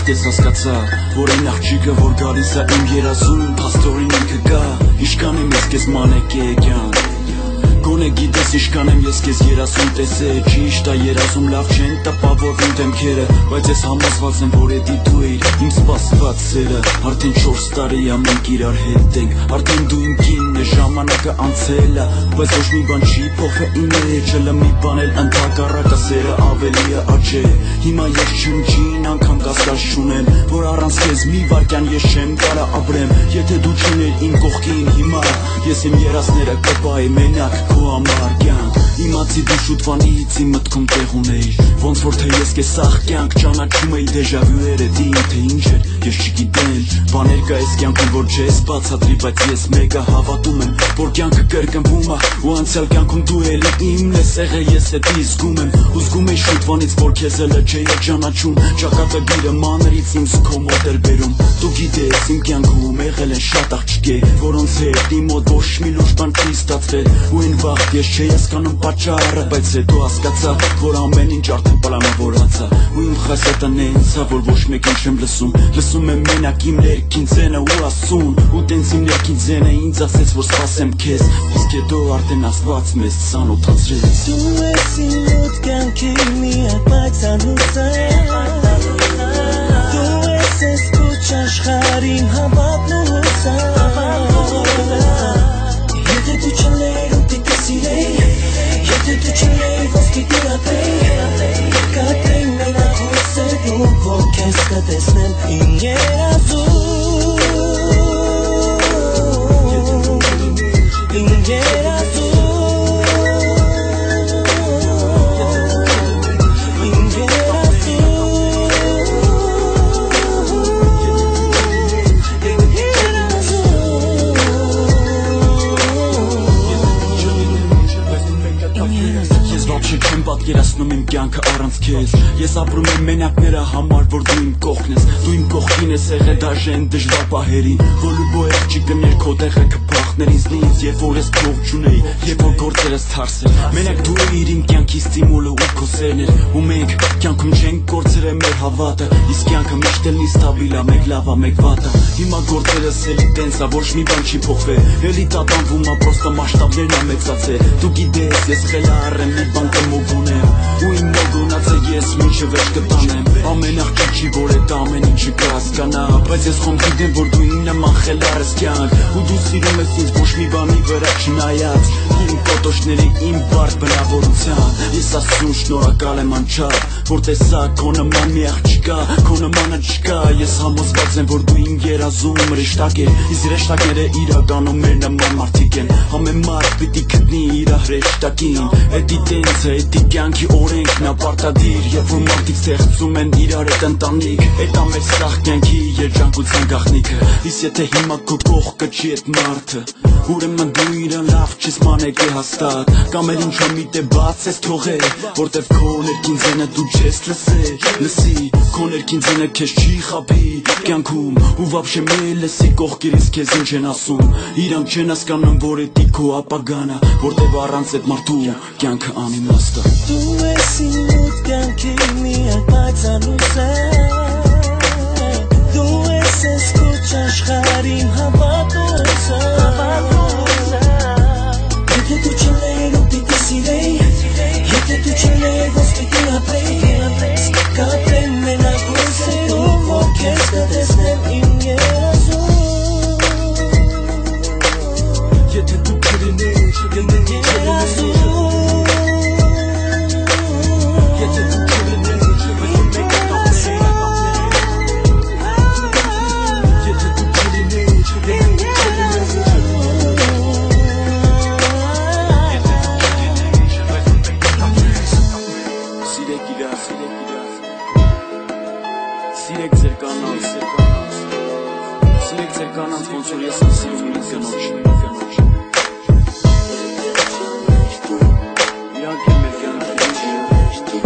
վաղտ ես հասկացա, որ այն աղջիկը, որ գալիս է իմ երազում, փաստորեն ինքը գա, իշքան եմ ես քեզ մանեկ եկյան Գոնե գիտես իշքան եմ ես քեզ երազում տեսե Ճիշտ է երազում լավ չեն տպավորվում դեմքերը Բայց ես համոզված եմ, որ էդի դու էիր իմ սպասված սերը Արդեն 4 տարի է մենք իրար հետ ենք Արդեն դու իմ կինն ես, ժամանակը անցել է Բայց ոչ մի բան չի փոխվել իմ մեջ Հələ մի բան էլ ընդհակառակը սերը ավելի է աճե Հիմա ես չնչին անգամ կասկած չունեմ Որ առանց քեզ մի վայրկյան ես չեմ կարա ապրեմ Եթե դու չուներ իմ կողքին հիմա Ես իմ երազները կպայի մենակ քո համար կյանք Իմացի դու շուտվանից իմ մտքում տեղ ունեիր Ոնց որ թե ես քեզ սաղ կյանք ճանաչում էի դեժավյուերը դին թե ինչ էր Ես չգիտեմ բաներ կա այս կյանքում որ չես բացատրի Բայց ես մեկը հավատում եմ որ կյանքը կրկնվում է Ու անցյալ կյանքում դու էլի իմն ես եղել ես էդի զգում եմ Ու զգում էի շուտվանից որ քեզ էլը չէի ճանաչում Ճակատագիրը մանրից ինձ քո մոտ էր բերում Դու գիտես իմ կյանքում եղել են շատ աղջիկներ Որոնց հետ իմ մոտ ոչ մի լուրջ բան չի ստացվել Ու այն վաղտ ես չէի հասկանում պատճառը Բայց հետո հասկացա որ ամեն ինչ արդեն պլանավորած է Ու իմ խասետն է ինձ որ ոչ մեկին չեմ լսում Լսում եմ մենակ իմ ներքին ձենը ու ասում Ու տենց իմ ներքին ձենը ինձ ասեց որ սպասեմ քեզ Իսկ հետո արդեն Աստված մեզ ծանոթացրեց Դու ես իմ մոտ կյանքի միակ պայծառությունը Դու ես ես քոչ աշխարհին հավատն ու Եթե դու չլեիր ու պիտի սիրեի Եթե դու չլեիր ոնց պիտի ապրեի Կապրեի մենակ հոսերում որ քեզ կտեսնեմ իմ երազում Իմ երազում Պատկերացնում իմ կյանքը առանց քեզ Ես ապրում եմ մենակները համար որ դու իմ կողքն ես Դու իմ կողքին ես եղել դաժեն դժվար պահերին Որ լուբո եղջիկ դներ քո տեղը կփախներ ինձնից Երբ որ ես փող չունեի, երբ որ գործերս թարսեր Մենակ դու էիր իմ կյանքի ստիմուլը ու քո սերն էր Ու մենք կյանքում չենք կորցրել մեր հավատը Իսկ կյանքը միշտ էլ ստաբիլ է, մեկ լավ է, մեկ վատ է Հիմա գործերս էլի տենց է, ոչ մի բան չի փոխվել Էլի տատանվում է, պրոստը մասշտաբներն է մեծացել Դու գիտես, ես խելառ եմ, մի բան կմոգ Ու իմ մոգունացը ես մինչև վերջ կտանեմ Ամեն աղջիկ չի որ էդ ամեն ինչը կհասկանա Բայց ես խոմ գիտեմ որ դու իմ նման խելառ ես կյանք Ու դու սիրում ես ինձ ոչ մի բանի վրա չնայած Իմ կոտոշների իմ բարդ բնավորության Ես ասում շնորհակալ եմ անչափ Որ տեսա քո նման մի աղջիկա Քո նմանը չկա Ես համոզված եմ որ դու իմ երազում հրեշտակ ես Իսկ հրեշտակները իրականում մեր նման մարդիկ են Ամեն մարդ պիտի գտնի իր հրեշտակին Էդի տենցը, էդի կյանքի օրենքն ապարտադիր Երբ որ մարդիկ ստեղծում են իրար հետ ընտանիք Էդ ամեն սաղ կյանքի երջանկության գաղտնիքը Իսկ եթե հիմա քո կողքը չի էդ մարդը Ուրեմն դու իրան լավ չես մանեկ է հաստատ Կամ էլ ինչ-որ միտե բաց ես թողել Որտև քո ներքին ձենը դու չես լսել Լսի, քո ներքին ձենը քեզ չի խաբի Կյանքում ու վաբշե մեր լսի կողքերից քեզ ինչ են ասում Իրանք չեն հասկանում որ էդի քո ապագանա Որտև առանց էդ մարդու կյանքը անիմաստ է Դու ես իմ մոտ կյանքի միակ պայծառությունը Դու ես ես քոչ աշխարհին հավատում Եթե դու չլեիր ու պիտի սիրեի Եթե դու չլեիր ոնց պիտի ապրեի Կապրեի մենակ հոսերում որ քեզ կտեսնեմ իմ երազում Եթե դու չլեիր իմ երազում Սիրեք ձեր կանանց Սիրեք ձեր կանանց ոնց որ ես սիրում եմ կնոջ Իրանք են մեր կյանքի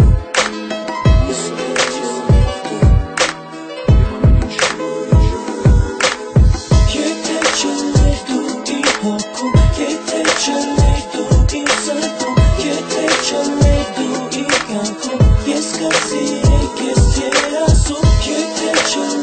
Եթե չլեր դու իմ հոգում Եթե չլեր դու իմ սրտում Եթե չլեր դու իմ կյանքում Ես կսիրեի քեզ երազում Եթե Չեմ